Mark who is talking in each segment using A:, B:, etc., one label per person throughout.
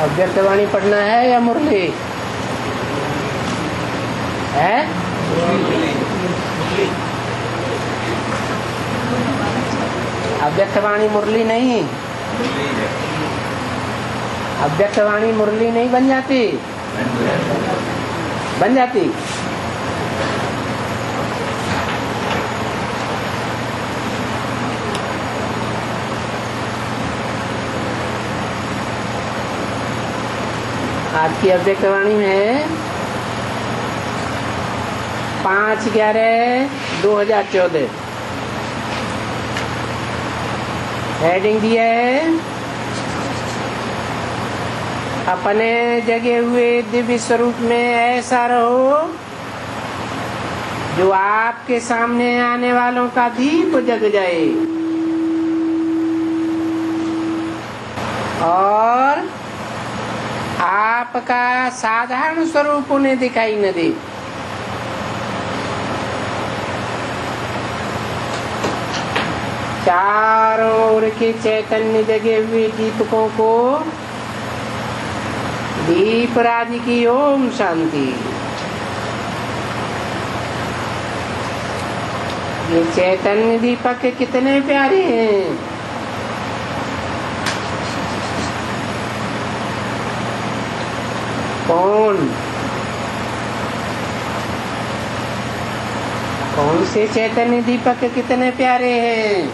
A: अव्यक्तवाणी पढ़ना है या मुरली है? अव्यक्तवाणी मुरली नहीं, अव्यक्तवाणी मुरली नहीं बन जाती, बन जाती। आज की अव्यक्तवाणी में 5/11/2014 हेडिंग दिया है, अपने जगे हुए दिव्य स्वरूप में ऐसा रहो जो आपके सामने आने वालों का दीप जग जाए और आपका साधारण स्वरूप उन्हें दिखाई न दे। चारों ओर के चैतन्य जगे हुए दीपकों को दीप राज की ओम शांति। ये चैतन्य दीपक कितने प्यारे हैं। कौन से चैतन्य दीपक कितने प्यारे हैं,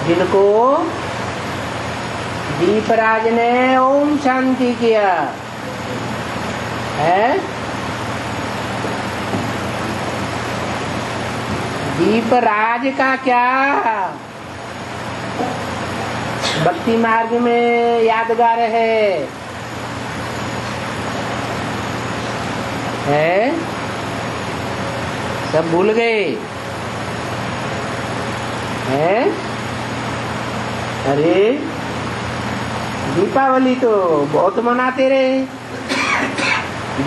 A: जिनको दीपराज ने ओम शांति किया है। दीपराज का क्या भक्ति मार्ग में यादगार है? सब भूल गए हैं? अरे दीपावली तो बहुत मनाते रहे,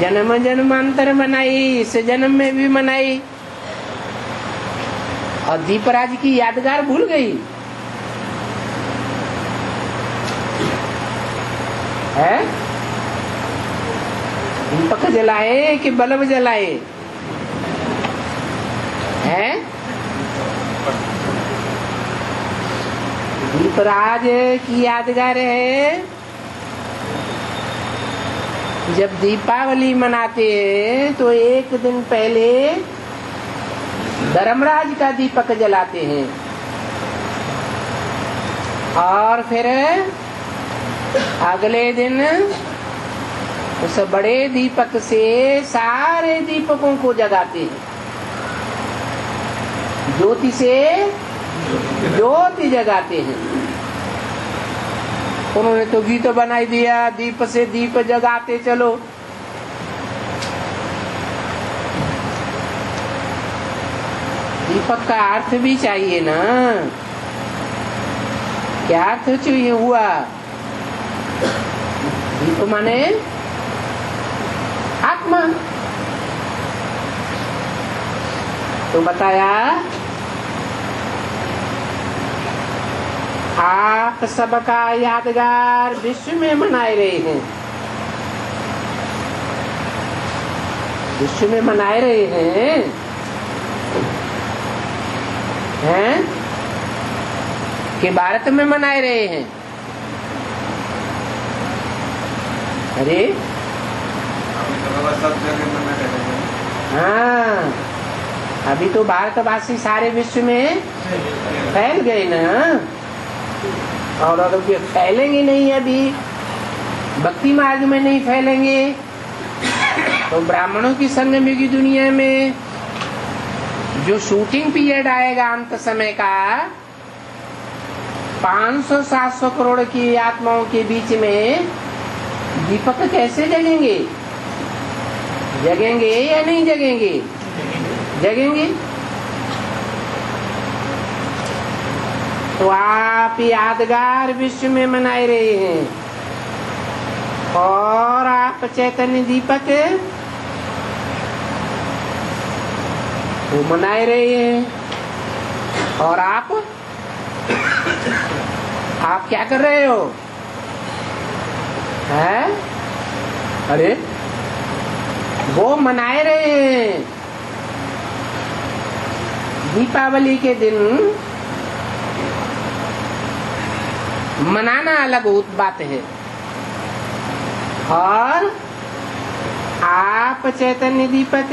A: जन्म जन्मांतर मनाई, इस जन्म में भी मनाई, और दीपराज की यादगार भूल गई है। दीपक जलाए कि बल्ब जलाए हैं? दीपराज की यादगार है। जब दीपावली मनाते हैं तो एक दिन पहले धर्मराज का दीपक जलाते हैं और फिर अगले दिन उस बड़े दीपक से सारे दीपकों को जगाते हैं। ज्योति से ज्योति जगाते हैं। उन्होंने तो गीत बनाई दिया, दीप से दीप जगाते चलो। दीपक का अर्थ भी चाहिए ना, क्या अर्थ चाहिए हुआ? दीप माने आत्मा। तो बताया आप सबका यादगार विश्व में मनाए रहे हैं, विश्व में मनाए रहे हैं कि भारत में मनाए रहे हैं? अरे हाँ, अभी तो भारतवासी सारे विश्व में फैल गए ना, और अगर फैलेंगे नहीं, अभी भक्ति मार्ग में नहीं फैलेंगे तो ब्राह्मणों की संगम की दुनिया में जो शूटिंग पीरियड आएगा अंत समय का, 500-700 करोड़ की आत्माओं के बीच में दीपक कैसे जगेंगे? जगेंगे या नहीं जगेंगे? जगेंगे। तो आप यादगार विश्व में मनाए रहे हैं और आप चैतन्य दीपक वो मनाए रहे हैं, और आप आप क्या कर रहे हो? हैं? अरे वो मनाए रहे हैं। दीपावली के दिन मनाना अलग बात है, और आप चैतन्य दीपक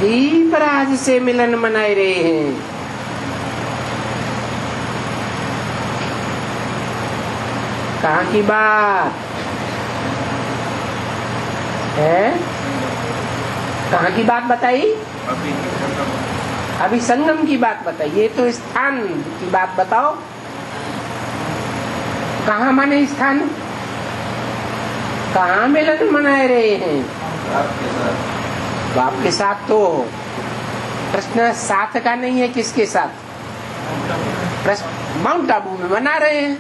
A: दीपराज से मिलन मनाए रहे हैं। कहाँ की बात है? कहाँ की बात बताई? अभी संगम की बात बताई। ये तो स्थान की बात बताओ, कहाँ माने स्थान? कहाँ मिलन मनाए रहे हैं? बाप के साथ। तो प्रश्न साथ का नहीं है, किसके साथ? प्रश्न माउंट आबू में मना रहे हैं,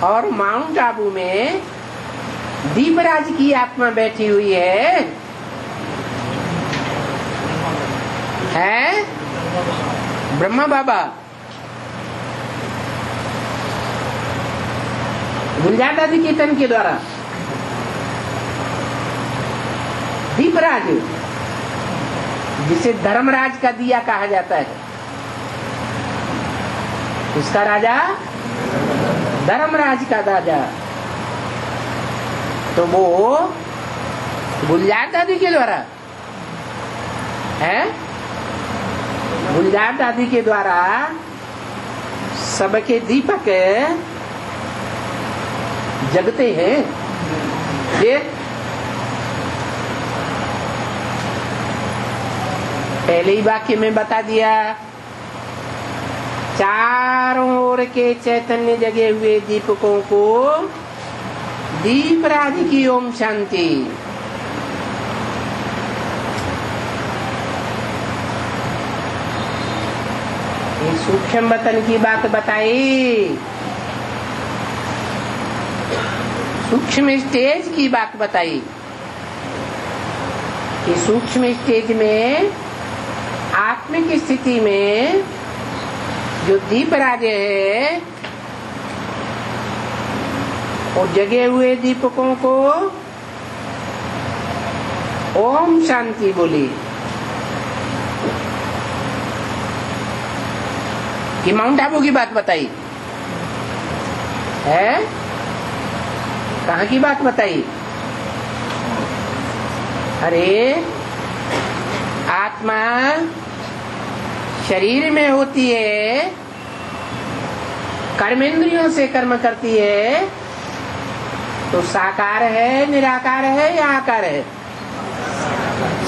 A: और माउंट आबू में दीपराज की आत्मा बैठी हुई है। ब्रह्मा बाबा गुलजार दादी कीर्तन के द्वारा दीपराज, जिसे धर्मराज का दिया कहा जाता है, उसका राजा धर्मराज का राजा, तो वो गुलजार दादी के द्वारा है। गुलजार दादी के द्वारा सबके दीपक जगते हैं। ये पहले ही वाक्य में बता दिया, चारों ओर के चैतन्य जगे हुए दीपकों को दीपराज की ओम शांति। ये सूक्ष्म वतन की बात बताई, सूक्ष्म स्टेज की बात बताई कि सूक्ष्म स्टेज में आत्मिक स्थिति में जो दीपराज है, और जगे हुए दीपकों को ओम शांति बोली। कि माउंट आबू की बात बताई है, कहाँ की बात बताई? अरे आत्मा शरीर में होती है, कर्मेंद्रियों से कर्म करती है, तो साकार है, निराकार है या आकार है?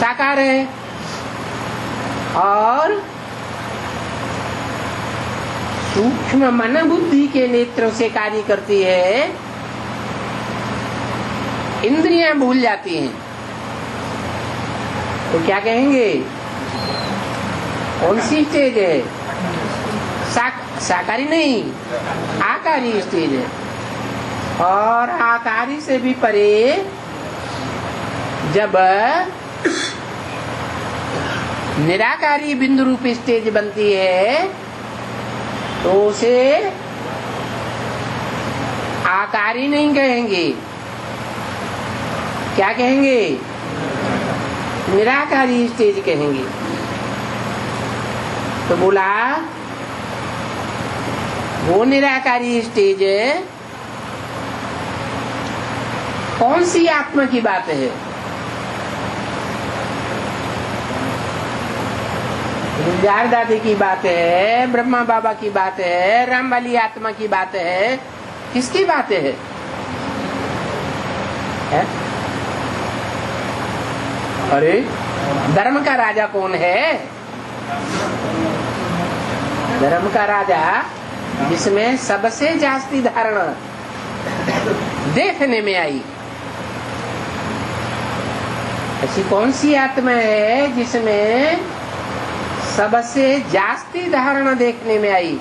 A: साकार है। और सूक्ष्म मन बुद्धि के नेत्रों से कार्य करती है, इंद्रियां भूल जाती हैं, तो क्या कहेंगे? कौन सी स्टेज है? साकारी नहीं, आकारी स्टेज है। और आकारी से भी परे जब निराकारी बिंदु रूप स्टेज बनती है, तो उसे आकारी नहीं कहेंगे, क्या कहेंगे? निराकारी स्टेज कहेंगे। तो बोला वो निराकारी स्टेज कौन सी आत्मा की बात है? गुलजार दादी की बात है, ब्रह्मा बाबा की बात है, राम वाली आत्मा की बात है, किसकी बात है? अरे धर्म का राजा कौन है? धर्म का राजा जिसमें सबसे जास्ती धारणा देखने में आई, ऐसी कौन सी आत्मा है जिसमें सबसे जास्ती धारणा देखने में आई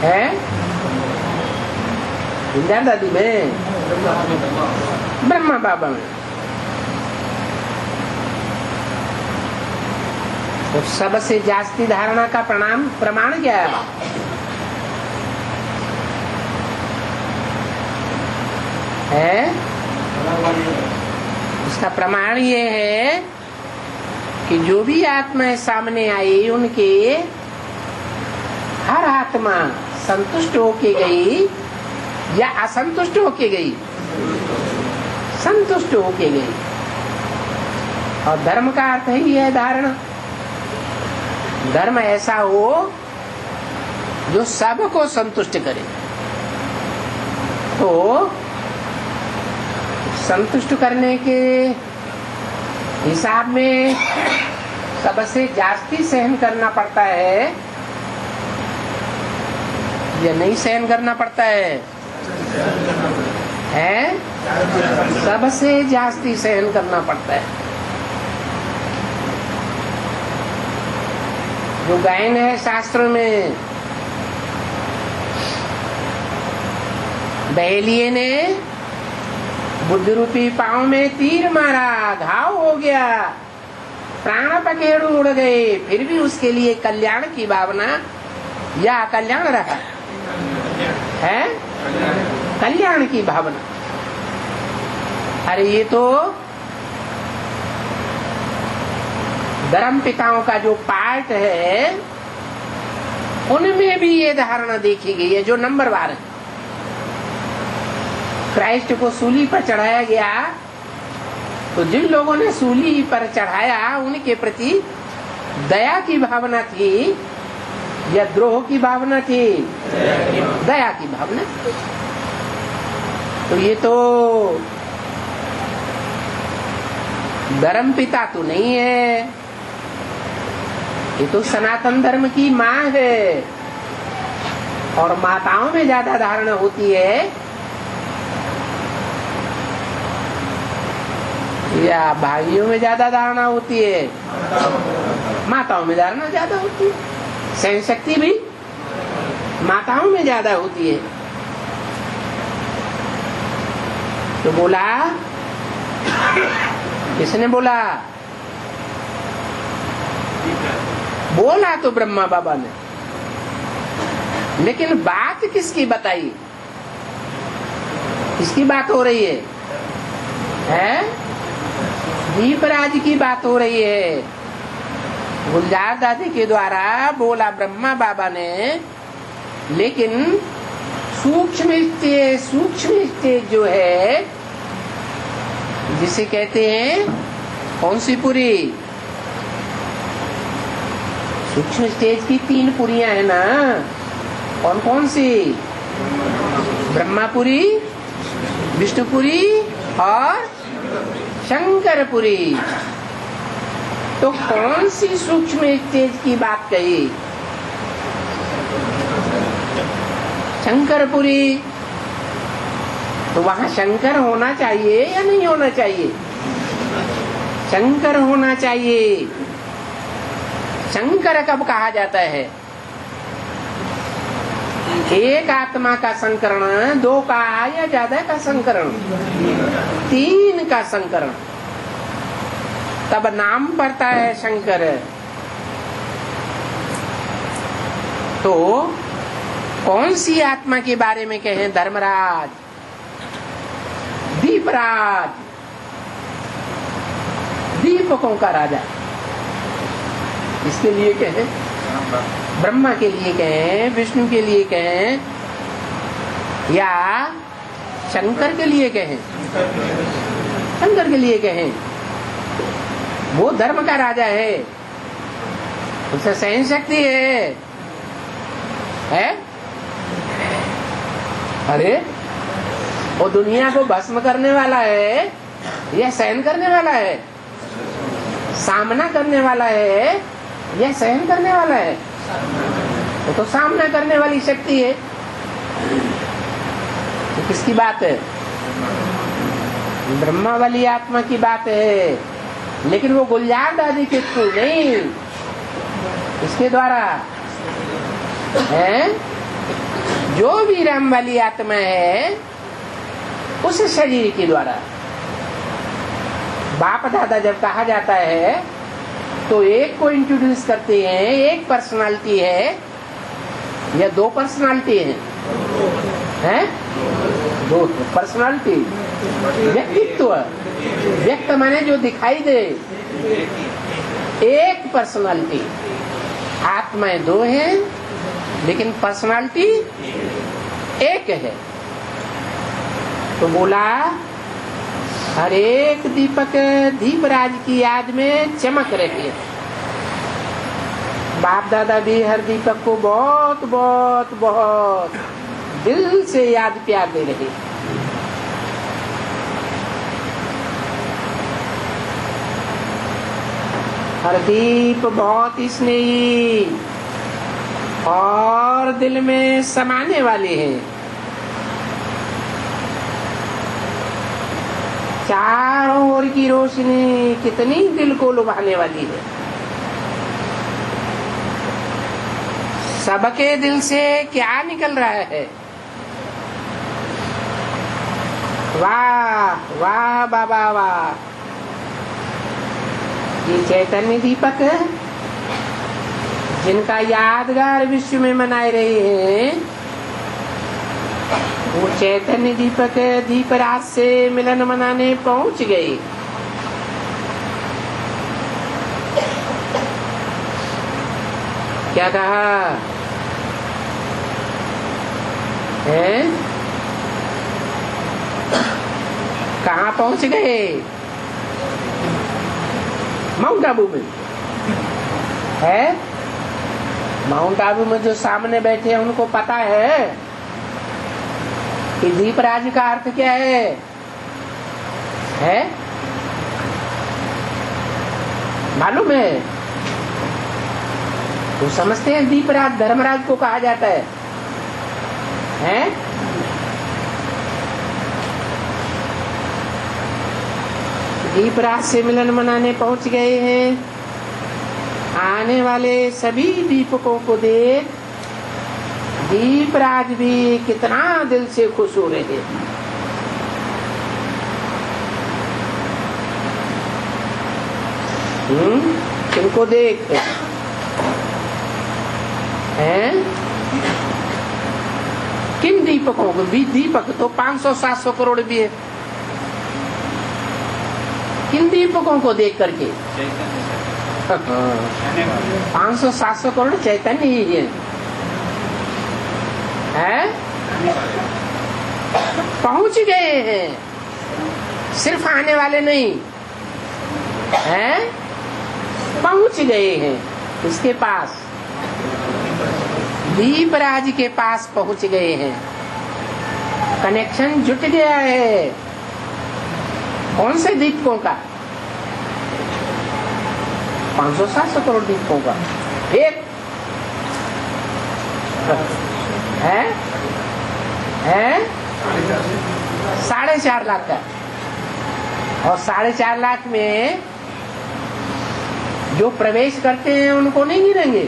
A: है? गुलजार दादी में, ब्रह्मा बाबा में। तो सबसे जास्ती धारणा का प्रमाण क्या है? उसका प्रमाण ये है कि जो भी आत्माएं सामने आई उनके हर आत्मा संतुष्ट होके गई या असंतुष्ट होके गई? संतुष्ट होके गई। और धर्म का अर्थ ही है धारणा। धर्म ऐसा हो जो सबको संतुष्ट करे। तो संतुष्ट करने के हिसाब में सबसे जास्ती सहन करना पड़ता है या नहीं सहन करना पड़ता है? सबसे जास्ती सहन करना पड़ता है। जो गायन है शास्त्र में, बहेलिये ने बुद्ध रूपी पांव में तीर मारा, घाव हो गया, प्राण पखेरु उड़ गए, फिर भी उसके लिए कल्याण की भावना या अकल्याण रहा है? कल्याण की भावना। अरे ये तो धर्म पिताओं का जो पाठ है उनमें भी ये धारणा देखी गई है, जो नंबरवार है। क्राइस्ट को सूली पर चढ़ाया गया तो जिन लोगों ने सूली पर चढ़ाया उनके प्रति दया की भावना थी या द्रोह की भावना थी? दया की भावना। तो ये तो धर्म पिता तो नहीं है, ये तो सनातन धर्म की माँ है। और माताओं में ज्यादा धारणा होती है या भाइयों में ज्यादा धारणा होती है? माताओं में धारणा ज्यादा होती है। सहन शक्ति भी माताओं में ज्यादा होती है। तो बोला, किसने बोला? बोला तो ब्रह्मा बाबा ने, लेकिन बात किसकी बताई? किसकी बात हो रही है? दीपराज की बात हो रही है। गुलजार दादी के द्वारा बोला ब्रह्मा बाबा ने, लेकिन सूक्ष्म स्टेज जो है, जिसे कहते हैं कौन सी पुरी? सूक्ष्म स्टेज की 3 पुरियां है ना। कौन कौन सी? ब्रह्मापुरी, विष्णुपुरी और शंकरपुरी। तो कौन सी सूक्ष्म स्टेज की बात कही? शंकरपुरी। तो वहां शंकर होना चाहिए या नहीं होना चाहिए? शंकर होना चाहिए। शंकर कब कहा जाता है? एक आत्मा का संकरण, 2 का या ज्यादा का संकरण, 3 का संकरण, तब नाम पड़ता है शंकर। तो कौन सी आत्मा के बारे में कहें? धर्मराज, दीपराज, दीपकों का राजा। इसके लिए कहें? ब्रह्मा के लिए कहें, विष्णु के लिए कहें या शंकर के लिए कहें? शंकर के लिए कहें। वो धर्म का राजा है, उसे सहन शक्ति है? अरे वो दुनिया को भस्म करने वाला है या सहन करने वाला है? सामना करने वाला है या सहन करने वाला है? वो तो सामना करने वाली शक्ति है। तो किसकी बात है? ब्रह्मा वाली आत्मा की बात है। लेकिन वो गुलजार दादी के थ्रू नहीं, इसके द्वारा है। जो भी राम वाली आत्मा है उस शरीर के द्वारा। बाप दादा जब कहा जाता है तो एक को इंट्रोड्यूस करते हैं, एक पर्सनालिटी है या दो पर्सनालिटी हैं? दो पर्सनालिटी। व्यक्तित्व, व्यक्त माने जो दिखाई दे, एक पर्सनालिटी। आत्माएं दो हैं लेकिन पर्सनालिटी एक है। तो बोला हर एक दीपक दीपराज की याद में चमक रही है। बाप दादा भी हर दीपक को बहुत बहुत बहुत दिल से याद प्यार दे रहे। हर दीप बहुत स्नेही और दिल में समाने वाले हैं। चारों ओर की रोशनी कितनी दिल को लुभाने वाली है। सबके दिल से क्या निकल रहा है? वाह वाह बाबा वाह। ये चैतन्य दीपक है जिनका यादगार विश्व में मनाए रहे हैं। वो चैतन्य दीपक दीपराज से मिलन मनाने पहुंच गए। क्या कहा है? कहाँ पहुंच गए? माउंट आबू में है। माउंट आबू में जो सामने बैठे हैं उनको पता है कि दीपराज का अर्थ क्या है? मालूम है? तो समझते हैं दीपराज धर्मराज को कहा जाता है? दीपराज से मिलन मनाने पहुंच गए हैं। आने वाले सभी दीपकों को देख दीपराज भी कितना दिल से खुश हो रहे हैं। इनको देख हैं। किन दीपकों को भी? दीपक तो 500-700 करोड़ भी है। किन दीपकों को देख करके? 500-700 करोड़ चैतन्य ही है। पहुंच गए हैं, सिर्फ आने वाले नहीं हैं, पहुंच गए हैं। इसके पास दीपराज के पास पहुंच गए हैं। कनेक्शन जुट गया है। कौन से दीपकों का? 500-700 करोड़ दीपकों का। एक है 4.5 लाख का। और 4.5 लाख में जो प्रवेश करते हैं उनको नहीं गिनेंगे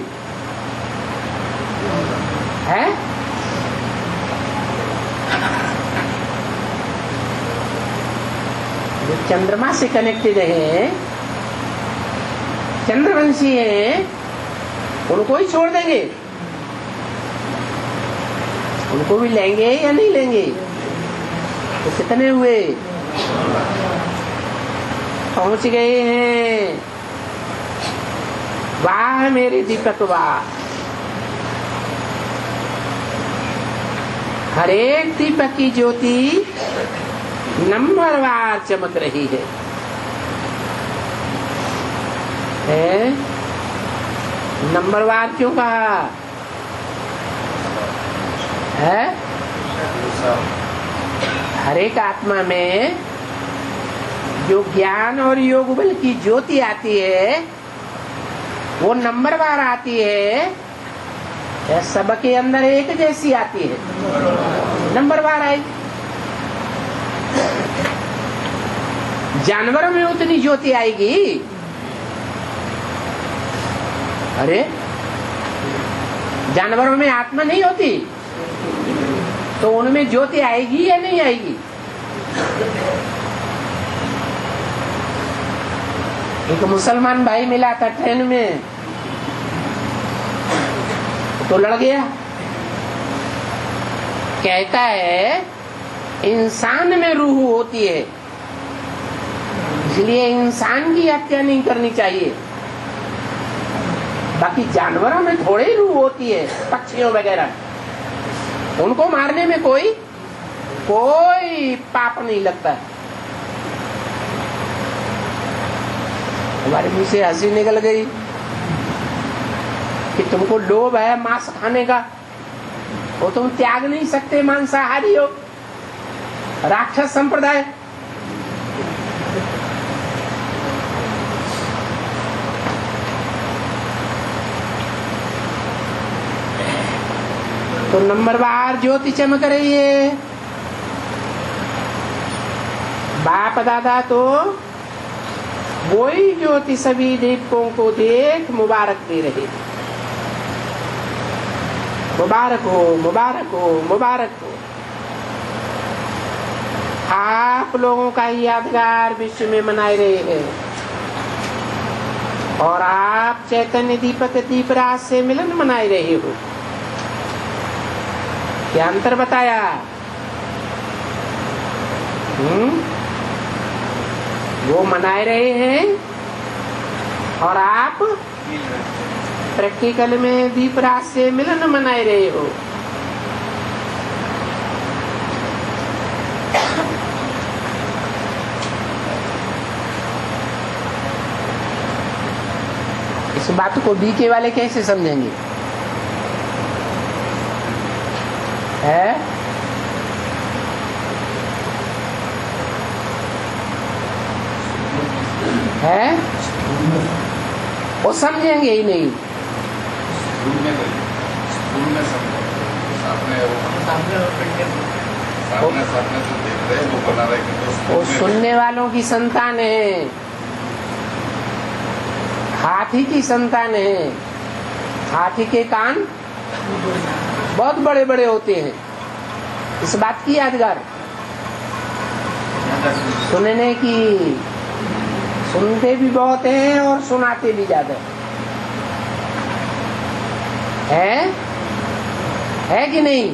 A: है? जो चंद्रमा से कनेक्टेड है, चंद्रवंशी है, उनको ही छोड़ देंगे? उनको भी लेंगे या नहीं लेंगे? तो कितने हुए? पहुंच गए हैं। वाह मेरे दीपक वाह। हर एक दीपक की ज्योति नंबरवार चमक रही है। नंबरवार क्यों कहा है? हर एक आत्मा में जो ज्ञान और योग बल की ज्योति आती है वो नंबरवार आती है। सबके अंदर एक जैसी आती है, नंबरवार आई। जानवरों में उतनी ज्योति आएगी? अरे जानवरों में आत्मा नहीं होती तो उनमें ज्योति आएगी या नहीं आएगी? एक मुसलमान भाई मिला था ट्रेन में, तो लड़ गया। कहता है इंसान में रूह होती है, इसलिए इंसान की हत्या नहीं करनी चाहिए। बाकी जानवरों में थोड़ी रूह होती है, पक्षियों वगैरह, उनको मारने में कोई पाप नहीं लगता है। हमारे मुंह से हंसी निकल गई कि तुमको लोभ है मांस खाने का, वो तुम त्याग नहीं सकते, मांसाहारी हो, राक्षस संप्रदाय। तो नंबर बार ज्योति चमक रही है। बाप दादा तो वही ज्योति सभी दीपकों को देख मुबारक दे रहे। मुबारक हो, मुबारक हो, मुबारक हो। आप लोगों का यादगार विश्व में मनाए रहे हैं और आप चैतन्य दीपक दीपराज से मिलन मनाए रहे हो। क्या अंतर बताया? वो मनाए रहे हैं और आप प्रैक्टिकल में दीपराज से मिलन मनाए रहे हो। इस बात को बीके वाले कैसे समझेंगे? है वो समझेंगे ही नहीं। वो सुनने वालों की संतान है, हाथी की संतान है। हाथी के कान बहुत बड़े बड़े होते हैं, इस बात की यादगार। सुनने की, सुनते भी बहुत हैं और सुनाते भी ज्यादा है कि नहीं?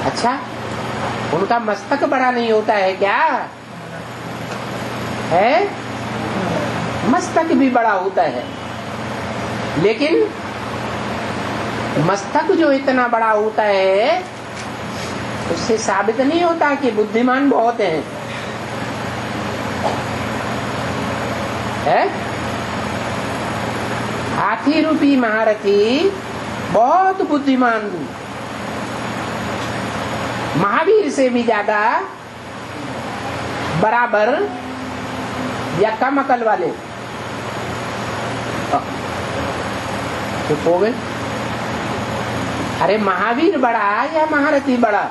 A: अच्छा, उनका मस्तक बड़ा नहीं होता है क्या? है, मस्तक भी बड़ा होता है, लेकिन मस्तक जो इतना बड़ा होता है उससे साबित नहीं होता कि बुद्धिमान बहुत हैं। हाथी रूपी महारथी बहुत बुद्धिमान, महावीर से भी ज्यादा बराबर या कम अकल वाले। चुप हो गए? अरे महावीर बड़ा या महारथी बड़ा?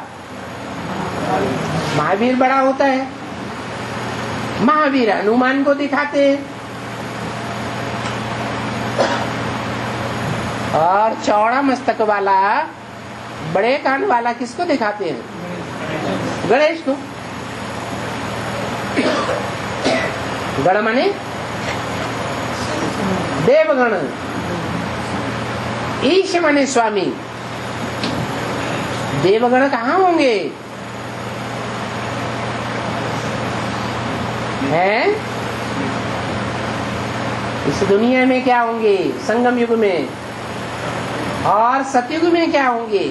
A: महावीर बड़ा होता है। महावीर हनुमान को दिखाते हैं और चौड़ा मस्तक वाला, बड़े कान वाला किसको दिखाते हैं? गणेश को। गण माने देवगण, ईश माने स्वामी। देवगण कहाँ होंगे? हैं? इस दुनिया में क्या होंगे? संगम युग में। और सतयुग में क्या होंगे?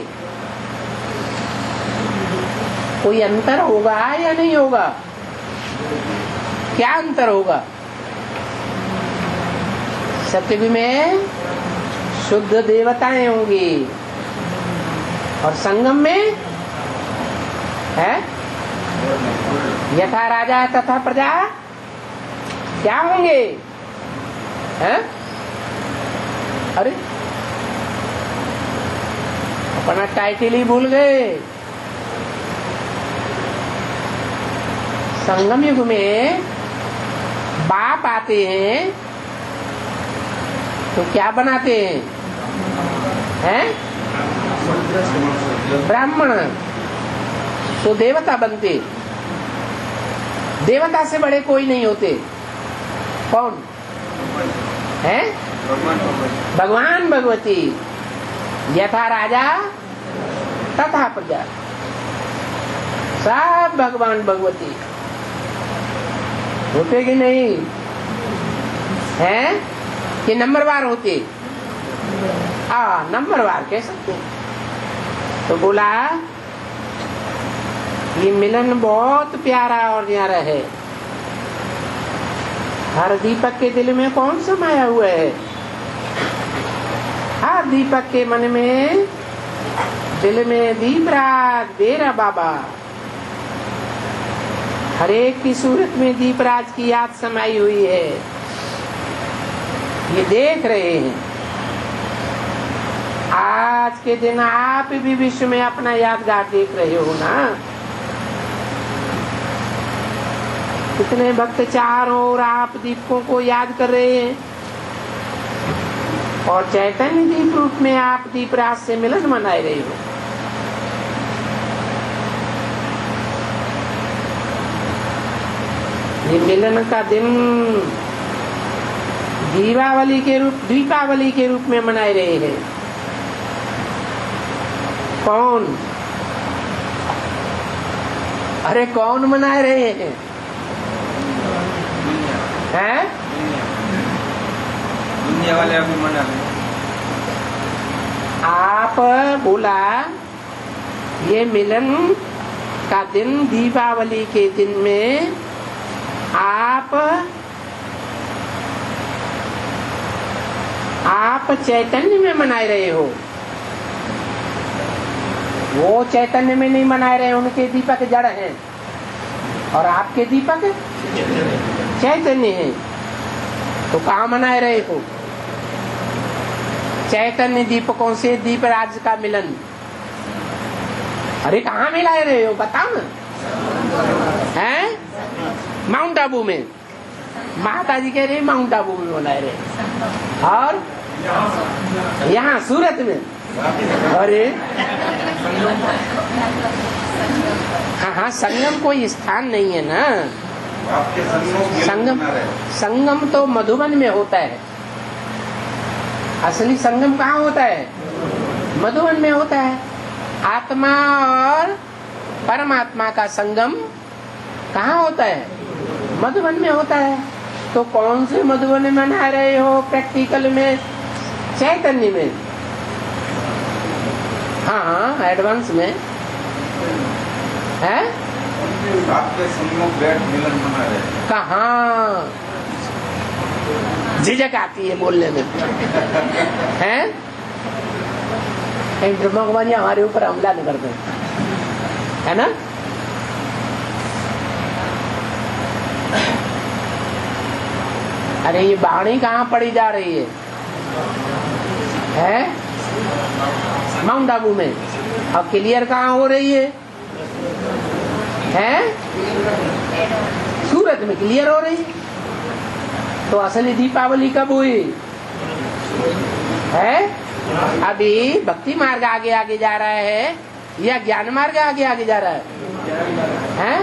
A: कोई अंतर होगा या नहीं होगा? क्या अंतर होगा? सतयुग में शुद्ध देवताएं होंगी और संगम में है यथा राजा तथा प्रजा। क्या होंगे? है? अरे अपना टाइटल ही भूल गए। संगम युग में बाप आते हैं तो क्या बनाते हैं? ब्राह्मण। तो देवता बनते। देवता से बड़े कोई नहीं होते। कौन? है? भगवान भगवती, यथा राजा तथा प्रजा, सब भगवान भगवती होते कि नहीं है? कि नंबरवार होते? नंबरवार कह सकते। तो बोला ये मिलन बहुत प्यारा और न्यारा है। हर दीपक के दिल में कौन समाया हुआ है? हर दीपक के मन में, दिल में दीपराज बेरा बाबा। हर एक की सूरत में दीपराज की याद समाई हुई है। ये देख रहे हैं। आज के दिन आप भी विश्व में अपना यादगार देख रहे हो ना। कितने भक्त चारों ओर आप दीपकों को याद कर रहे हैं, और चैतन्य दीप रूप में आप दीपराज से मिलन मनाए रहे हो। ये मिलन का दिन दीपावली के रूप में मनाए रहे हैं। कौन? अरे कौन मनाए रहे हैं? हैं?
B: दुनिया वाले अभी मना रहे।
A: आप बोला ये मिलन का दिन, दीपावली के दिन में आप चैतन्य में मनाए रहे हो। वो चैतन्य में नहीं मनाए रहे, उनके दीपक जड़ हैं और आपके दीपक चैतन्य हैं। तो कहाँ मनाए रहे हो? चैतन्य दीपकों से दीपराज का मिलन। अरे कहाँ मिलाए रहे हो बताओ ना। हैं? माउंट आबू में। माता जी कह रहे माउंट आबू में मनाए रहे, और यहाँ सूरत में। अरे हाँ, संगम कोई स्थान नहीं है ना। संगम तो मधुबन में होता है। असली संगम कहाँ होता है? मधुबन में होता है। आत्मा और परमात्मा का संगम कहाँ होता है? मधुबन में होता है। तो कौन से मधुबन में मना रहे हो? प्रैक्टिकल में चैतन्य में। हाँ, एडवांस में है।
B: आपके सम्मुख बैठ मिलन मना रहे।
A: कहाँ? झिझक आती है बोलने में हैं? ब्रह्मा कुमारी हमारे ऊपर हमला नहीं करते है ना। अरे ये वाणी कहाँ पड़ी जा रही है? माउंट आबू में। अब क्लियर कहाँ हो रही है? सूरत में क्लियर हो रही है। तो असली दीपावली कब हुई है? अभी भक्ति मार्ग आगे आगे जा रहा है या ज्ञान मार्ग आगे आगे जा रहा है?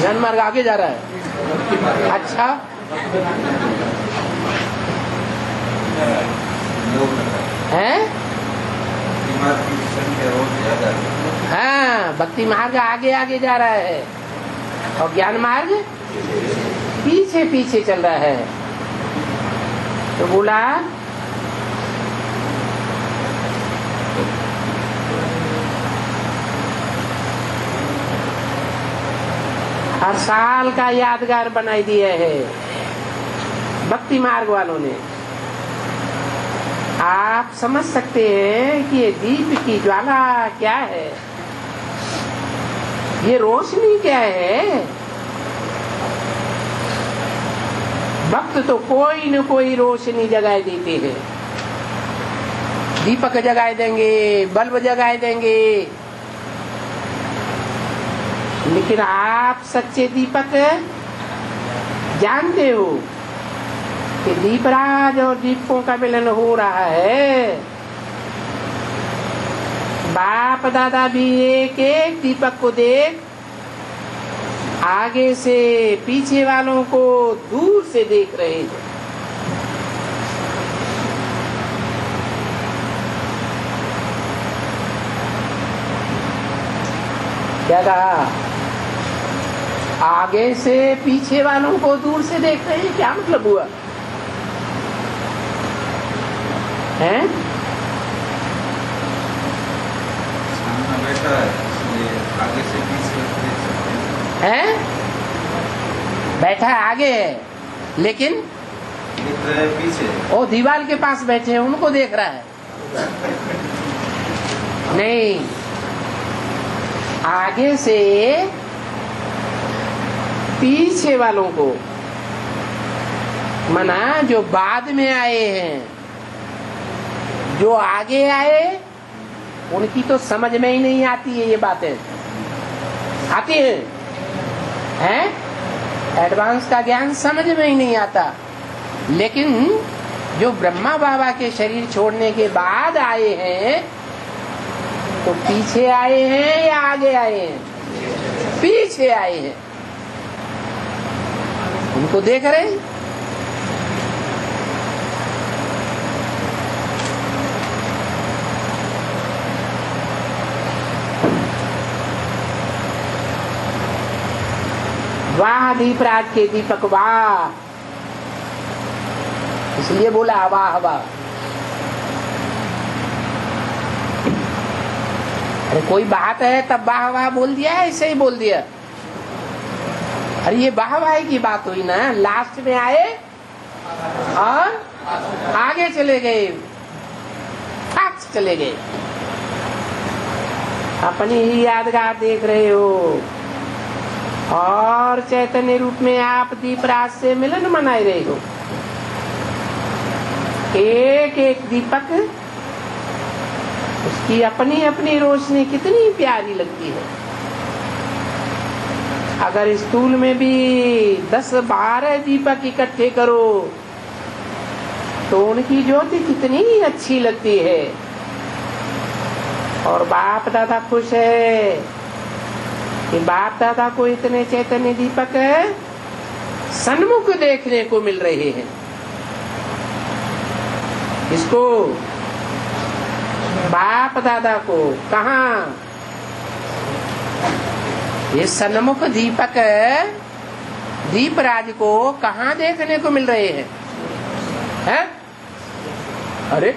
A: ज्ञान मार्ग आगे जा रहा है। अच्छा, है? हाँ, भक्ति मार्ग आगे आगे जा रहा है और ज्ञान मार्ग पीछे पीछे चल रहा है। तो बोला हर साल का यादगार बनाई दिया है भक्ति मार्ग वालों ने। आप समझ सकते हैं कि ये दीप की ज्वाला क्या है, ये रोशनी क्या है। भक्त तो कोई न कोई रोशनी जगाए देते हैं। दीपक जगाए देंगे, बल्ब जगाए देंगे, लेकिन आप सच्चे दीपक जानते हो कि दीपराज और दीपकों का मिलन हो रहा है। बाप दादा भी एक एक दीपक को देख आगे से पीछे वालों को दूर से देख रहे थे। क्या कहा? आगे से पीछे वालों को दूर से देख रहे हैं, क्या मतलब हुआ? हैं?
B: सामने बैठा है इसलिए आगे से पीछे देख सकते हैं।
A: हैं? बैठा है आगे है, लेकिन
B: दिख रहे हैं पीछे।
A: वो दीवार के पास बैठे हैं, उनको देख रहा है। नहीं, आगे से पीछे वालों को, मना जो बाद में आए हैं, जो आगे आए उनकी तो समझ में ही नहीं आती है ये बातें। आती हैं? एडवांस का ज्ञान समझ में ही नहीं आता। लेकिन जो ब्रह्मा बाबा के शरीर छोड़ने के बाद आए हैं, तो पीछे आए हैं या आगे आए हैं? पीछे आए हैं, उनको देख रहे हैं। वाह दीपराज के दीपक वाह, इसलिए बोला वाह वाह। अरे कोई बात है तब वाह वाह बोल दिया, ऐसे ही बोल दिया? अरे ये वाह वाह की बात हुई ना, लास्ट में आए और आगे चले गए, फास्ट चले गए। अपनी ही यादगार देख रहे हो और चैतन्य रूप में आप दीपराज से मिलन मनाए रहे हो। एक एक दीपक, उसकी अपनी अपनी रोशनी कितनी प्यारी लगती है। अगर स्थूल में भी 10-12 दीपक इकट्ठे करो तो उनकी ज्योति कितनी अच्छी लगती है। और बाप दादा खुश है कि बाप दादा को इतने चैतन्य दीपक सन्मुख देखने को मिल रहे हैं। इसको बाप दादा को कहाँ, ये सन्मुख दीपक दीपराज को कहाँ देखने को मिल रहे हैं? है? अरे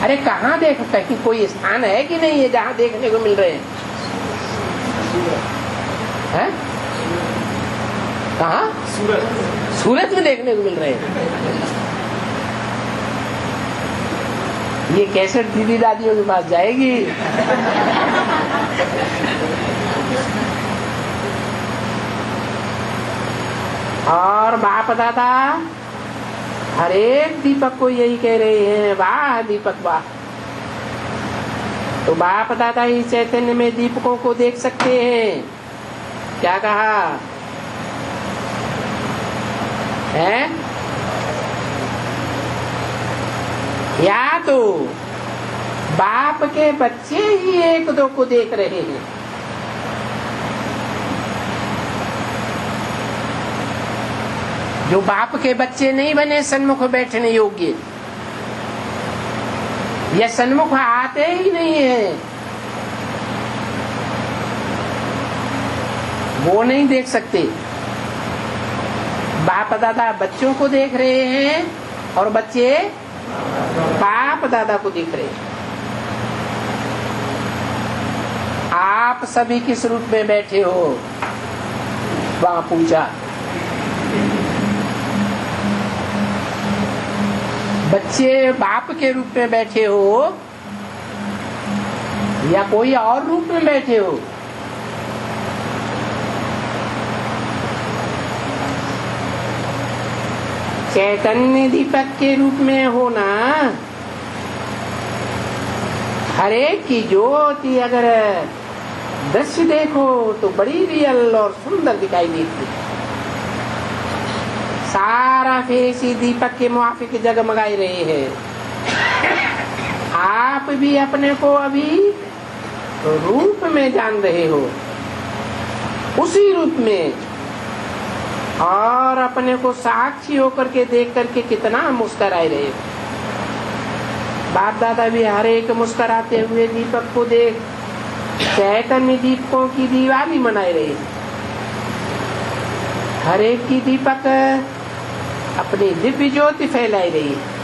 A: अरे कहाँ देख सकते हैं? कि कोई स्थान है कि नहीं है जहाँ देखने को मिल रहे हैं? है? कहाँ? सूरत में देखने को मिल रहे हैं। ये कैसेट दीदी दादियों के पास जाएगी। और बाप दादा हर एक दीपक को यही कह रहे हैं, वाह दीपक वाह। तो बाप दादा ही चैतन्य में दीपकों को देख सकते हैं। क्या कहा है? या तो बाप के बच्चे ही एक दो को देख रहे हैं। जो बाप के बच्चे नहीं बने सन्मुख बैठने योग्य, या सन्मुख आते ही नहीं है, वो नहीं देख सकते। बाप दादा बच्चों को देख रहे हैं और बच्चे बाप दादा को देख रहे हैं। आप सभी किस रूप में बैठे हो? वहां पूछा। बच्चे बाप के रूप में बैठे हो या कोई और रूप में बैठे हो? चैतन्य दीपक के रूप में हो ना। हर एक की ज्योति अगर दृश्य देखो तो बड़ी रियल और सुंदर दिखाई देती है। सारा फेस ही दीपक के मुआफिक जगमगाई रहे हैं। आप भी अपने को अभी रूप में जान रहे हो, उसी रूप में, और अपने को साक्षी होकर के देख करके कितना मुस्कुराए रहे हो। बाप दादा भी हर एक मुस्कुराते हुए दीपक को देख चैतन्य दीपकों की दिवाली मनाए रहे। हर एक की दीपक अपनी दिव्य ज्योति फैलाई रही है।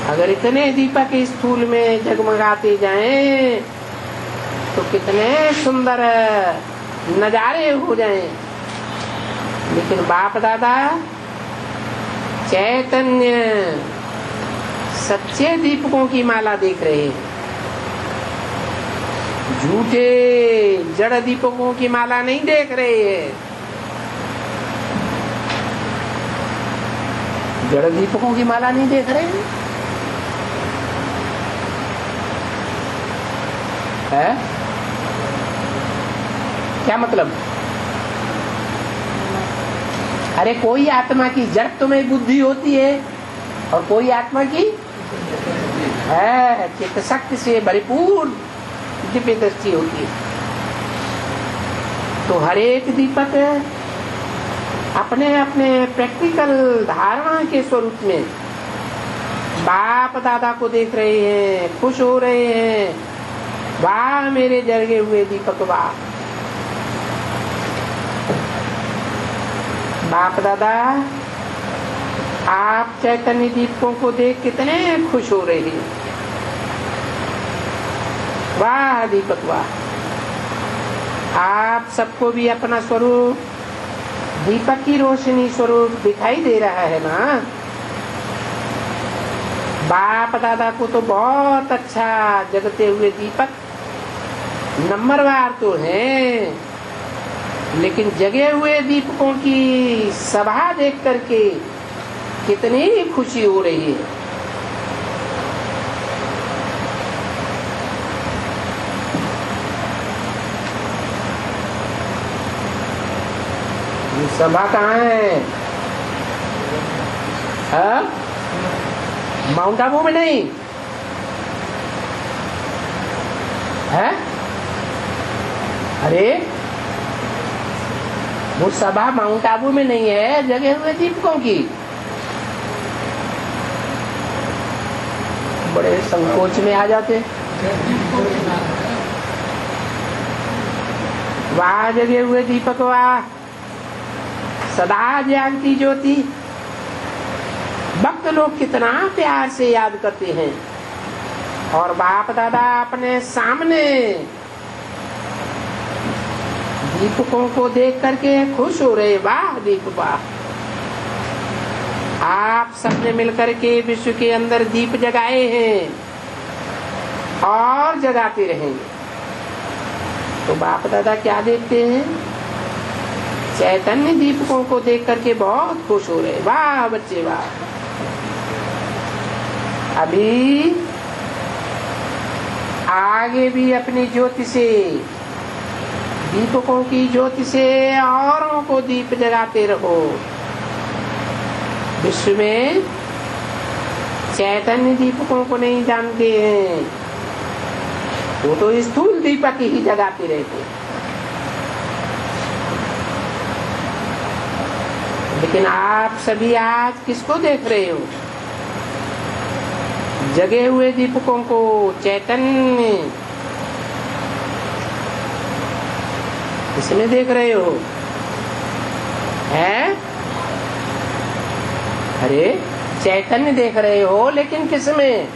A: अगर इतने दीपक स्थूल में जगमगाते जाएं तो कितने सुंदर नजारे हो जाएं। लेकिन बाप दादा चैतन्य सच्चे दीपकों की माला देख रहे हैं, झूठे जड़ दीपकों की माला नहीं देख रहे हैं। जड़ दीपकों की माला नहीं देख रहे हैं, है? क्या मतलब? अरे कोई आत्मा की जड़ तुम्हें बुद्धि होती है और कोई आत्मा की है चित्त शक्ति से भरपूर दिव्य दृष्टि होती है। तो हर एक दीपक अपने अपने प्रैक्टिकल धारणा के स्वरूप में बाप दादा को देख रहे हैं, खुश हो रहे हैं। वाह मेरे जगे हुए दीपक, वाह। बाप दादा आप चैतन्य दीपकों को देख कितने खुश हो रहे हैं। वाह दीपक वाह। आप सबको भी अपना स्वरूप दीपक की रोशनी स्वरूप दिखाई दे रहा है ना। बाप दादा को तो बहुत अच्छा जगते हुए दीपक नंबरवार तो हैं, लेकिन जगे हुए दीपकों की सभा देख करके कितनी खुशी हो रही है। ये सभा कहाँ है? माउंट आबू में नहीं है? अरे वो सभा माउंट आबू में नहीं है, जगे हुए दीपकों की। बड़े संकोच में आ जाते। वाह जगे हुए दीपक वाह, सदा जगती ज्योति। भक्त लोग कितना प्यार से याद करते हैं और बाप दादा अपने सामने दीपकों को देख करके खुश हो रहे। वाह दीप वाह। आप सबने मिलकर के विश्व के अंदर दीप जगाए हैं और जगाते रहेंगे। तो बाप दादा क्या देखते हैं? चैतन्य दीपकों को देख करके बहुत खुश हो रहे। वाह बच्चे वाह। अभी आगे भी अपनी ज्योति से, दीपकों की ज्योति से औरों को दीप जगाते रहो। विश्व में चैतन्य दीपकों को नहीं जानते हैं, वो तो स्थूल दीपक ही जगाते रहते। लेकिन आप सभी आज किसको देख रहे हो? जगे हुए दीपकों को, चैतन्य। किसमें देख रहे हो? है? अरे चैतन्य देख रहे हो, लेकिन किसमें?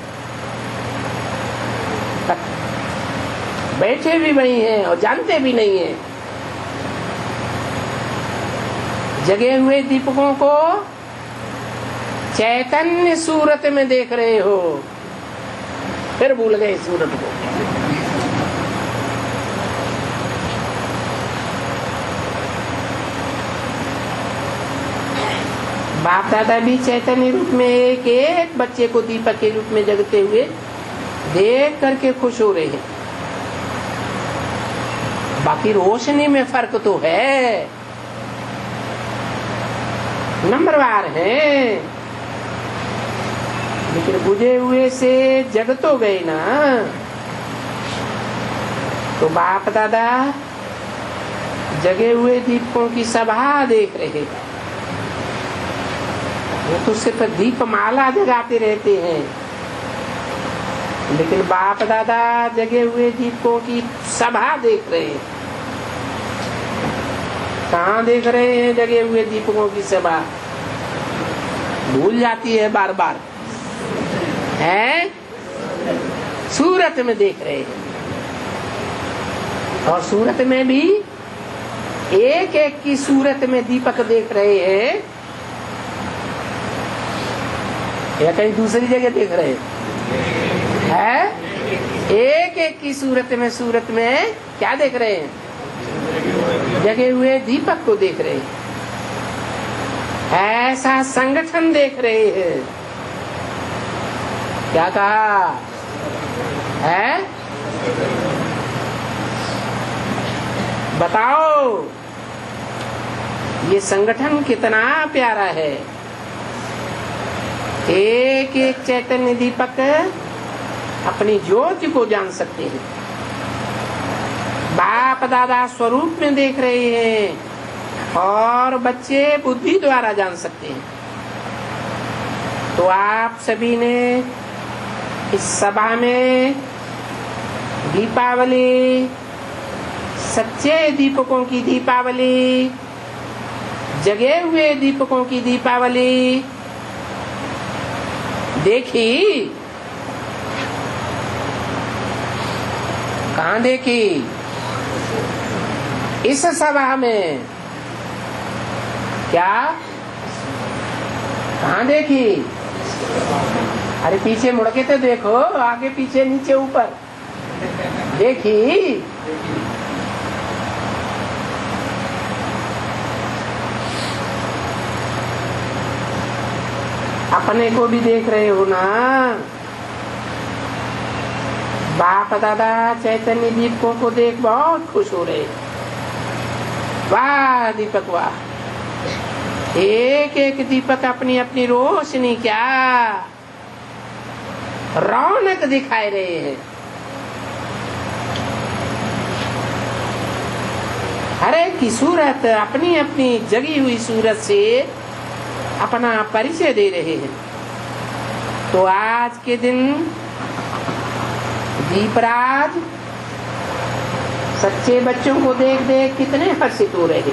A: बैठे भी वही हैं और जानते भी नहीं है। जगे हुए दीपकों को चैतन्य सूरत में देख रहे हो, फिर भूल गए सूरत को। बाप दादा भी चैतन्य रूप में एक एक बच्चे को दीपक के रूप में जगते हुए देख करके खुश हो रहे हैं। बाकी रोशनी में फर्क तो है, नंबरवार है, लेकिन बुझे हुए से जग तो गए ना। तो बाप दादा जगे हुए दीपकों की सभा देख रहे। वो तो सिर्फ दीपमाला जगाते रहते हैं, लेकिन बाप दादा जगे हुए दीपकों की सभा देख रहे हैं। कहाँ देख रहे हैं जगे हुए दीपकों की सभा? भूल जाती है बार बार, है सूरत में देख रहे हैं। और सूरत में भी एक एक की सूरत में दीपक देख रहे हैं, या कहीं दूसरी जगह देख रहे हैं? एक एक की सूरत में क्या देख रहे हैं? जगे हुए दीपक को देख रहे हैं। ऐसा संगठन देख रहे हैं। क्या कहा है? बताओ ये संगठन कितना प्यारा है। एक एक चैतन्य दीपक अपनी ज्योति को जान सकते हैं। बाप दादा स्वरूप में देख रहे हैं और बच्चे बुद्धि द्वारा जान सकते हैं। तो आप सभी ने इस सभा में दीपावली, सच्चे दीपकों की दीपावली, जगे हुए दीपकों की दीपावली देखी? कहाँ देखी? इस सभा में। क्या? कहाँ देखी? अरे पीछे मुड़ के तो देखो, आगे पीछे नीचे ऊपर देखी? अपने को भी देख रहे हो ना? बाप दादा चैतन्य दीपकों को देख बहुत खुश हो रहे। वाह दीपक वाह, एक एक दीपक अपनी अपनी रोशनी क्या रौनक दिखाए रहे हैं। हर एक की सूरत अपनी अपनी जगी हुई सूरत से अपना परिचय दे रहे हैं। तो आज के दिन दीपराज सच्चे बच्चों को देख देख कितने हर्षित हो रहे।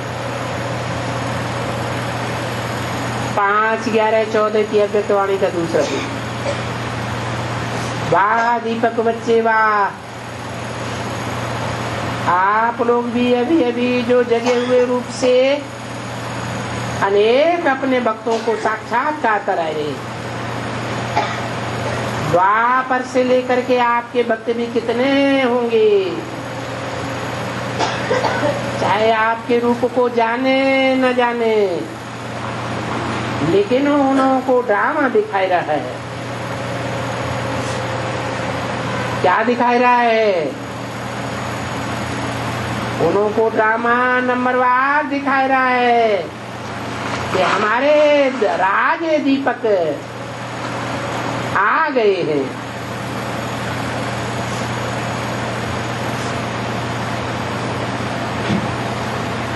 A: 5, 11, 14 की अव्यक्तवाणी का दूसरा दिन। वाह दीपक बच्चे वाह, आप लोग भी अभी अभी जो जगे हुए रूप से अनेक अपने भक्तों को साक्षात्कार कराए रहे। द्वापर से लेकर के आपके भक्त भी कितने होंगे, चाहे आपके रूप को जाने न जाने, लेकिन उन्हों को ड्रामा दिखाई रहा है। क्या दिखाई रहा है? उन्हों को ड्रामा नंबरवार दिखाई रहा है कि हमारे राज दीपक आ गए हैं।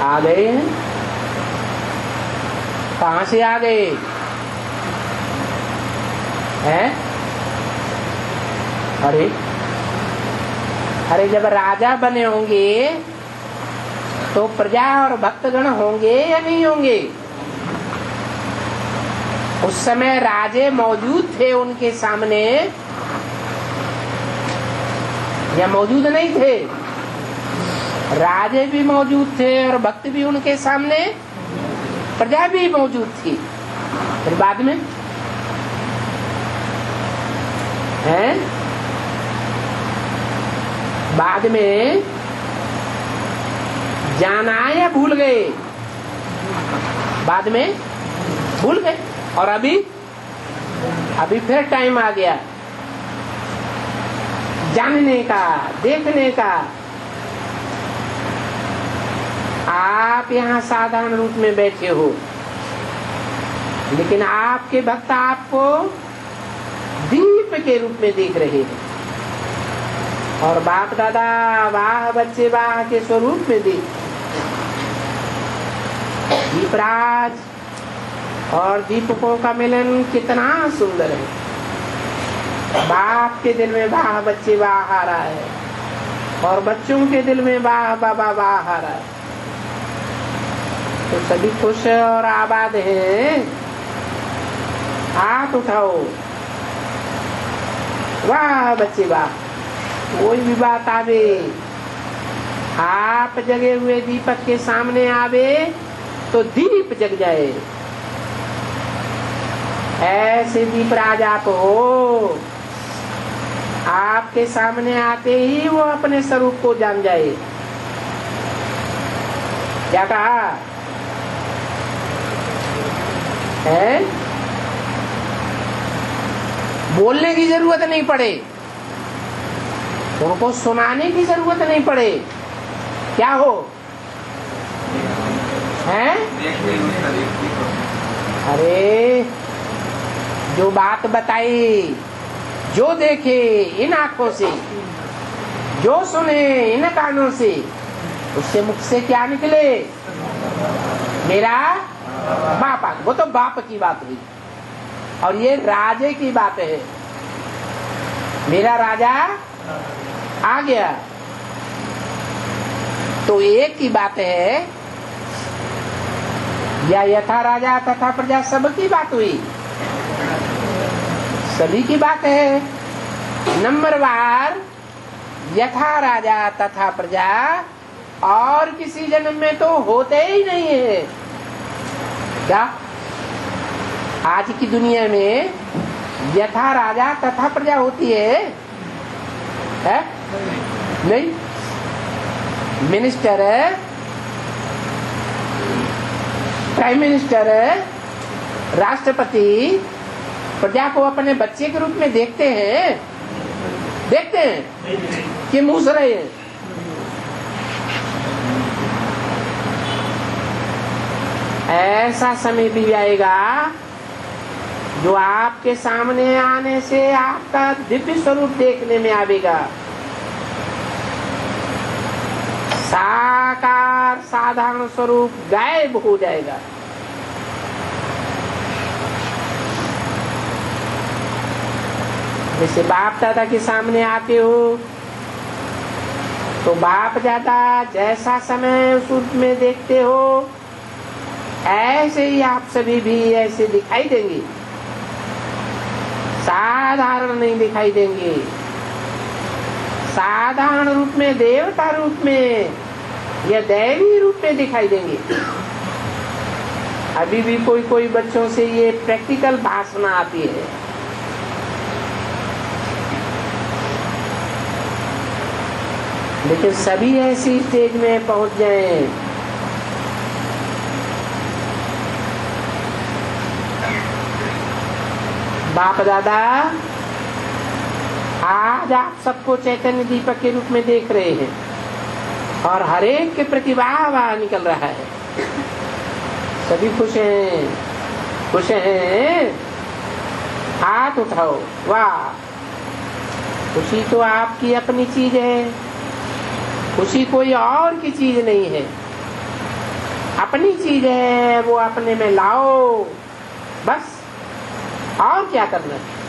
A: आ गए हैं? कहाँ से आ गए हैं? अरे जब राजा बने होंगे तो प्रजा और भक्तगण होंगे या नहीं होंगे? उस समय राजे मौजूद थे उनके सामने या मौजूद नहीं थे? राजे भी मौजूद थे और भक्त भी उनके सामने, प्रजा भी मौजूद थी। फिर बाद में हैं? बाद में जाना या भूल गए? बाद में भूल गए। और अभी फिर टाइम आ गया जानने का, देखने का। आप यहाँ साधारण रूप में बैठे हो, लेकिन आपके भक्त आपको दीप के रूप में देख रहे हैं। और बाप दादा वाह बच्चे वाह के स्वरूप में देख। दीपराज और दीपकों का मिलन कितना सुंदर है। बाप के दिल में वाह बच्चे वाह आ रहा है, और बच्चों के दिल में वाह बाबा वाह आ रहा है। तो सभी खुश और आबाद हैं। हाथ उठाओ, वाह बच्चे वाह। कोई भी बात आवे, आप जगे हुए दीपक के सामने आवे तो दीप जग जाए। ऐसे दीप राज आप हो, आपके सामने आते ही वो अपने स्वरूप को जान जाए। क्या कहा है? बोलने की जरूरत नहीं पड़े, उनको सुनाने की जरूरत नहीं पड़े। क्या हो है? अरे जो बात बताई, जो देखे इन आंखों से, जो सुने इन कानों से, उससे मुख से क्या निकले? मेरा बाप आ। वो तो बाप की बात हुई, और ये राजे की बात है। मेरा राजा आ गया। तो एक की बात है, या यथा राजा तथा प्रजा सब की बात हुई? सभी की बात है। नंबरवार यथा राजा तथा प्रजा और किसी जन्म में तो होते ही नहीं है। क्या आज की दुनिया में यथा राजा तथा प्रजा होती है? नहीं। मिनिस्टर, प्राइम मिनिस्टर, राष्ट्रपति प्रजा को अपने बच्चे के रूप में देखते हैं? देखते हैं कि मूस रहे हैं? ऐसा समय भी आएगा जो आपके सामने आने से आपका दिव्य स्वरूप देखने में आवेगा। साकार साधारण स्वरूप गायब हो जाएगा। जैसे बाप दादा के सामने आते हो तो बाप दादा जैसा समय उस रूप में देखते हो, ऐसे ही आप सभी भी ऐसे दिखाई देंगे। साधारण नहीं दिखाई देंगे, साधारण रूप में, देवता रूप में या दैवी रूप में दिखाई देंगे। अभी भी कोई कोई बच्चों से ये प्रैक्टिकल भाषण आती है। लेकिन सभी ऐसी स्टेज में पहुंच जाएं बाप दादा आज आप सबको चैतन्य दीपक के रूप में देख रहे हैं और हर एक के प्रति वाह निकल रहा है। सभी खुश हैं, खुश हैं। हाथ उठाओ, वाह। खुशी तो आपकी अपनी चीज है, खुशी कोई और की चीज नहीं है, अपनी चीज है। वो अपने में लाओ, बस। और क्या करना है?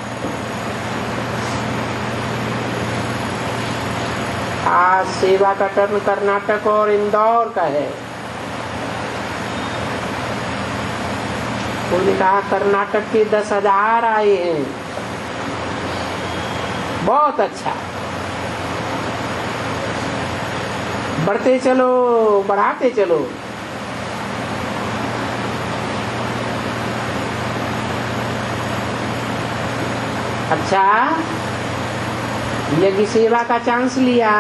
A: आज सेवा का टर्न कर्नाटक और इंदौर का है। उन्होंने कहा कर्नाटक के 10,000 आए हैं। बहुत अच्छा, बढ़ते चलो, बढ़ाते चलो। अच्छा, यज्ञ सेवा का चांस लिया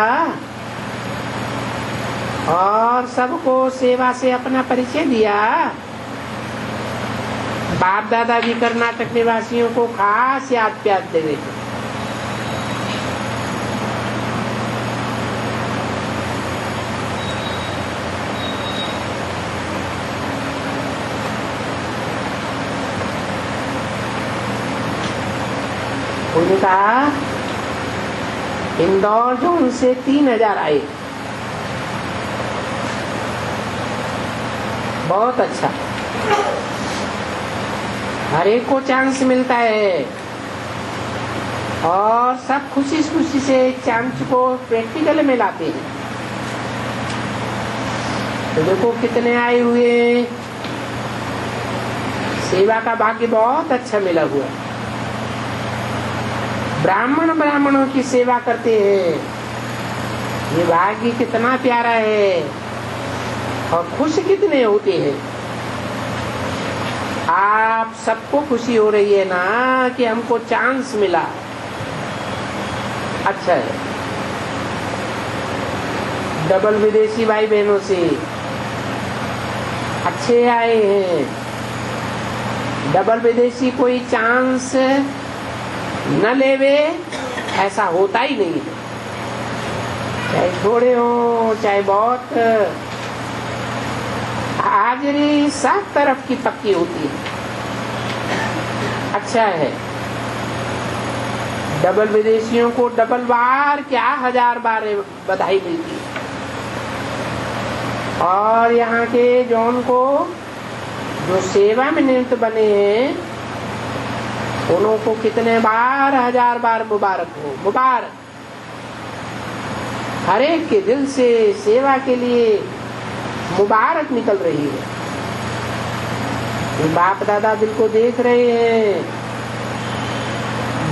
A: और सबको सेवा से अपना परिचय दिया। बाप दादा भी कर्नाटक निवासियों को खास याद प्यार दे रहे थे। उन्होंने कहा इंदौर जोन से 3,000 आए। बहुत अच्छा, हर एक को चांस मिलता है। और सब खुशी खुशी से चांच को प्रैक्टिकल में लाते हैं। तो देखो कितने आए हुए, सेवा का भाग्य बहुत अच्छा मिला हुआ है। ब्राह्मणों की सेवा करते हैं, ये भाग्य कितना प्यारा है और खुश कितने होते हैं। आप सबको खुशी हो रही है ना कि हमको चांस मिला, अच्छा है। डबल विदेशी भाई बहनों से अच्छे आए हैं। डबल विदेशी कोई चांस न लेवे ऐसा होता ही नहीं है, चाहे थोड़े हो चाहे बहुत, हाजिरी सब तरफ की पक्की होती है। अच्छा है, डबल विदेशियों को डबल बार क्या 1000 बार बधाई मिलती है। और यहाँ के जौन को जो सेवा में नियुक्त बने हैं उनको कितने बार 1000 बार मुबारक हो, मुबारक। हर एक के दिल से सेवा के लिए मुबारक निकल रही है। बाप दादा दिल को देख रहे हैं,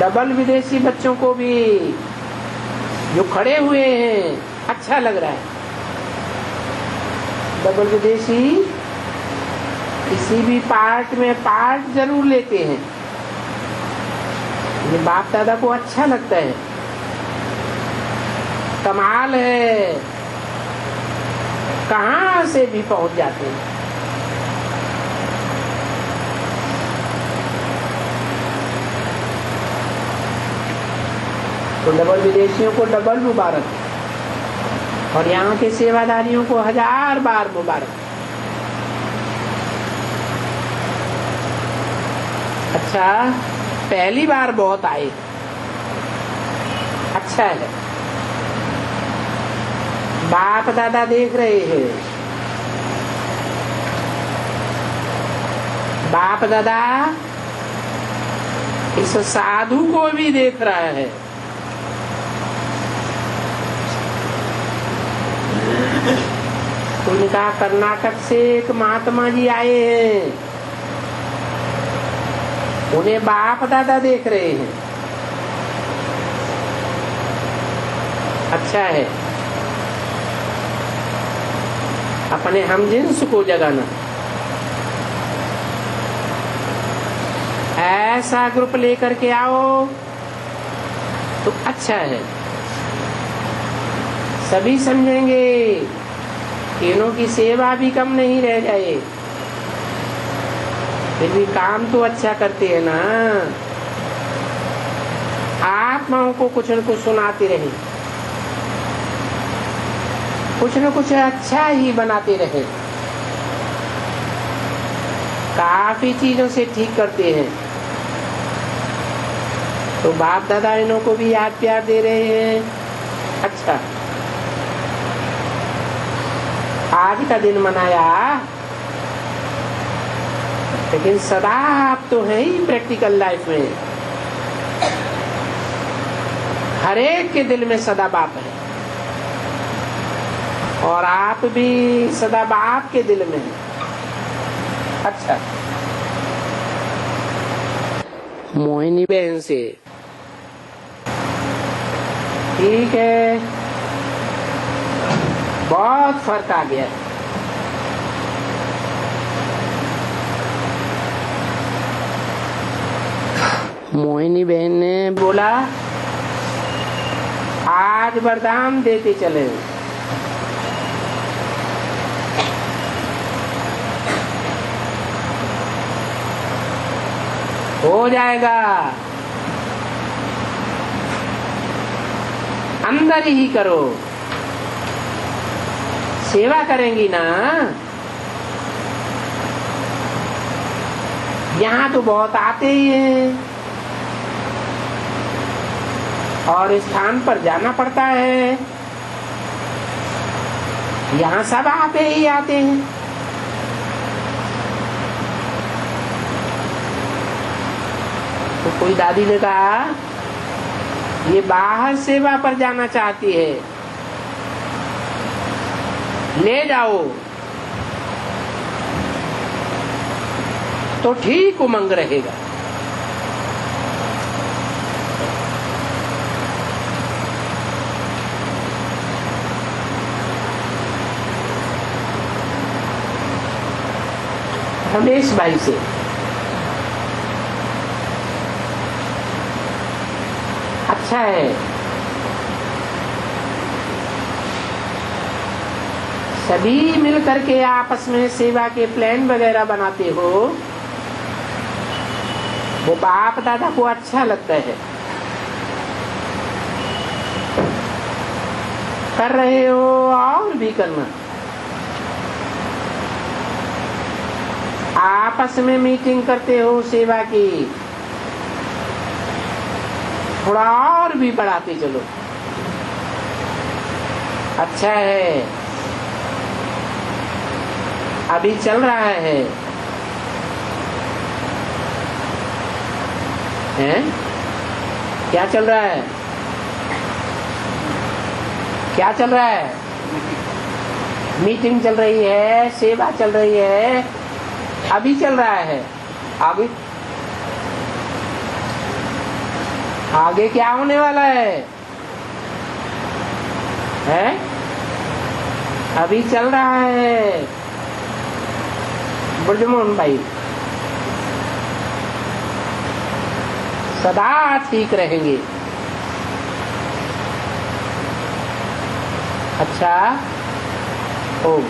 A: डबल विदेशी बच्चों को भी जो खड़े हुए हैं अच्छा लग रहा है। डबल विदेशी किसी भी पार्ट में पार्ट जरूर लेते हैं, ये बाप दादा को अच्छा लगता है। कमाल है, कहां से भी पहुंच जाते हैं। तो डबल विदेशियों को डबल मुबारक और यहाँ के सेवादारियों को 1000 बार मुबारक। अच्छा, पहली बार बहुत आए, अच्छा है। बाप दादा देख रहे हैं, बाप दादा इस साधु को भी देख रहा है। उनका कर्नाटक से एक महात्मा जी आए हैं, उन्हें बाप दादा देख रहे हैं, अच्छा है। अपने हमजिन्स को जगाना, ऐसा ग्रुप लेकर के आओ तो अच्छा है। सभी समझेंगे तीनों की सेवा भी कम नहीं रह जाए, फिर भी काम तो अच्छा करते हैं ना। आत्माओं को कुछ न कुछ सुनाते रहे, कुछ न कुछ अच्छा ही बनाते रहे, काफी चीजों से ठीक करते हैं। तो बाप दादा इन्हों को भी याद प्यार दे रहे हैं, अच्छा। आज का दिन मनाया, लेकिन सदा आप तो हैं ही प्रैक्टिकल लाइफ में, हर एक के दिल में सदा बाप है और आप भी सदा बाप के दिल में हैं, अच्छा। मोहिनी बहन से ठीक है, बहुत फर्क आ गया। मोहिनी बहन ने बोला आज वरदान देते चले, हो जाएगा, अंदर ही करो, सेवा करेंगी ना। यहाँ तो बहुत आते ही हैं और स्थान पर जाना पड़ता है, यहाँ सब आते ही आते हैं। तो कोई दादी ने कहा ये बाहर सेवा पर जाना चाहती है, ले जाओ तो ठीक उमंग रहेगा। रमेश भाई से अच्छा है, सभी मिल करके आपस में सेवा के प्लान वगैरह बनाते हो, वो बाप दादा को अच्छा लगता है। कर रहे हो और भी करना, आपस में मीटिंग करते हो सेवा की, थोड़ा और भी बढ़ाते चलो, अच्छा है। अभी चल रहा है हैं? क्या चल रहा है? क्या चल रहा है? मीटिंग चल रही है, सेवा चल रही है, अभी चल रहा है। आगे आगे क्या होने वाला है? हैं? अभी चल रहा है ब्रजमोहन भाई, सदा ठीक रहेंगे। अच्छा, ओम।